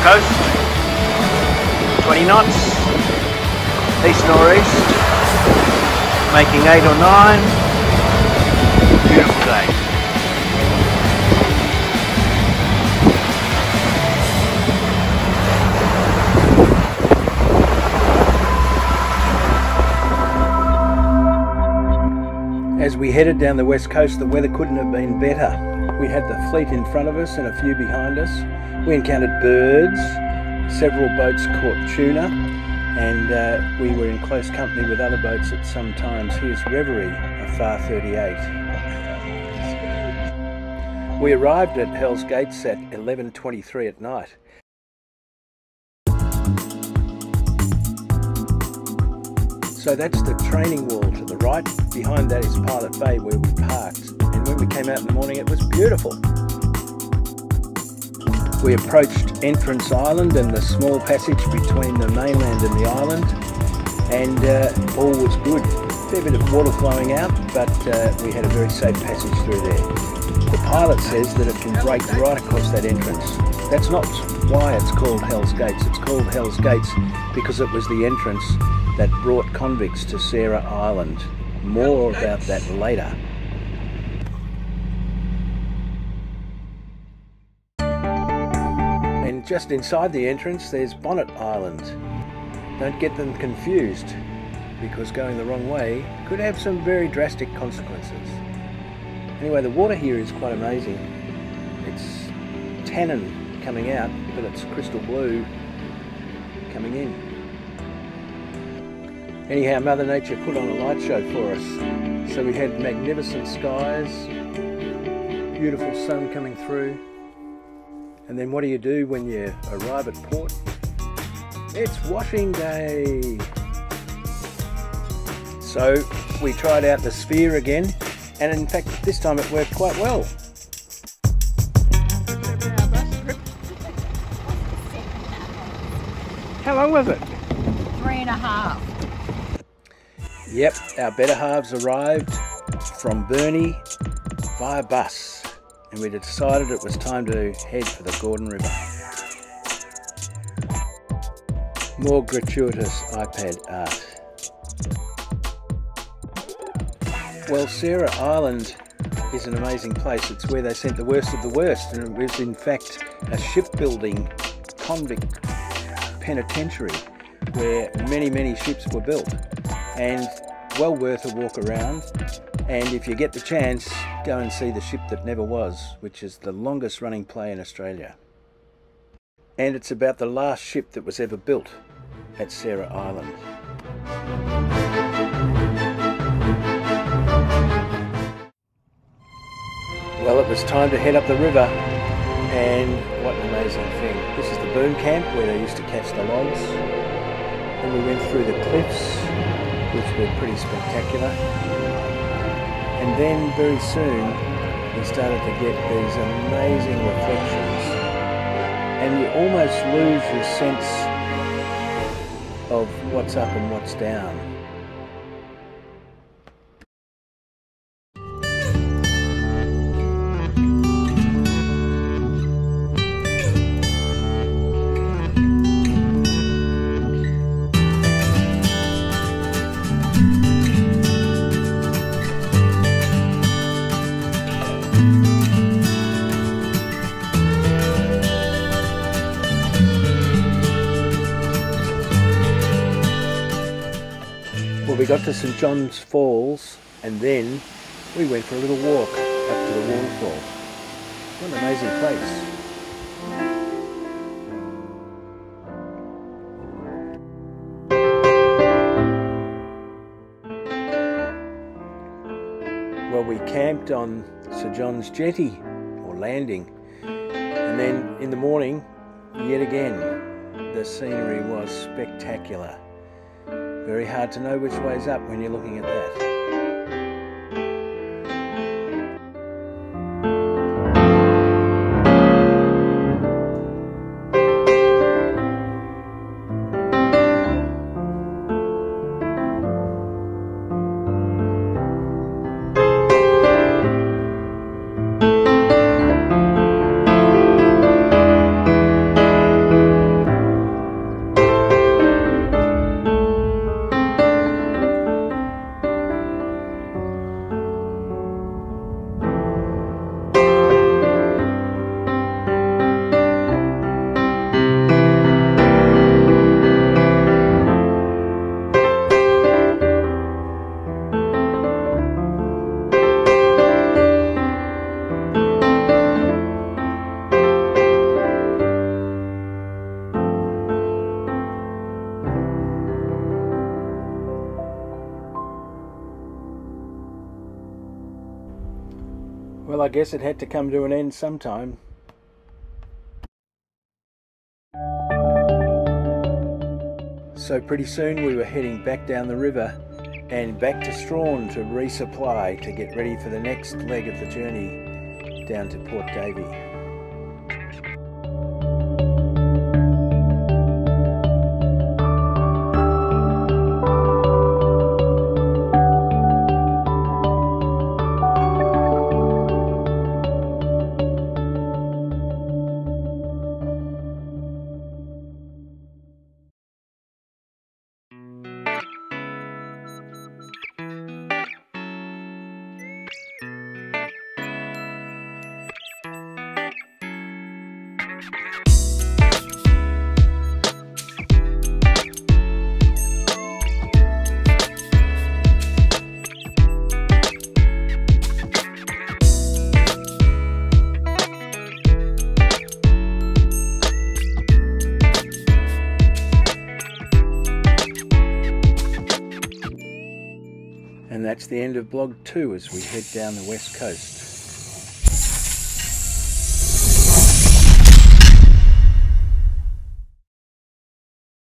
coast, 20 knots, east northeast, making 8 or 9. Beautiful day. As we headed down the west coast, the weather couldn't have been better. We had the fleet in front of us and a few behind us. We encountered birds, several boats caught tuna, and we were in close company with other boats at some times. Here's Reverie, a FAR 38. We arrived at Hell's Gates at 11:23 at night. So that's the training wall to the right. Behind that is Pilot Bay where we parked. And when we came out in the morning, it was beautiful. We approached Entrance Island and the small passage between the mainland and the island. And all was good. A fair bit of water flowing out, but we had a very safe passage through there. The pilot says that it can break right across that entrance. That's not why it's called Hell's Gates. It's called Hell's Gates because it was the entrance that brought convicts to Sarah Island. More about that later. And just inside the entrance there's Bonnet Island. Don't get them confused, because going the wrong way could have some very drastic consequences. Anyway, the water here is quite amazing. It's tannin coming out, but it's crystal blue coming in. Anyhow, Mother Nature put on a light show for us. So we had magnificent skies, beautiful sun coming through. And then what do you do when you arrive at port? It's washing day. So we tried out the sphere again, and in fact this time it worked quite well. How long was it? 3.5. Yep, our better halves arrived from Burnie via bus, and we decided it was time to head for the Gordon River. More gratuitous iPad art. Well, Sarah Island is an amazing place. It's where they sent the worst of the worst, and it was in fact a shipbuilding convict penitentiary where many ships were built, and well worth a walk around. And if you get the chance, go and see The Ship That Never Was, which is the longest running play in Australia. And it's about the last ship that was ever built at Sarah Island. Well, it was time to head up the river, and what an amazing thing. This is the boom camp where they used to catch the logs. And we went through the cliffs, which were pretty spectacular. And then very soon we started to get these amazing reflections, and you almost lose your sense of what's up and what's down. We got to St John's Falls, and then we went for a little walk up to the waterfall. What an amazing place. Well, we camped on Sir John's Jetty, or landing, and then in the morning, yet again, the scenery was spectacular. Very hard to know which way's up when you're looking at that. Well, I guess it had to come to an end sometime. So pretty soon we were heading back down the river and back to Strahan to resupply to get ready for the next leg of the journey down to Port Davey. And that's the end of Blog 2 as we head down the west coast.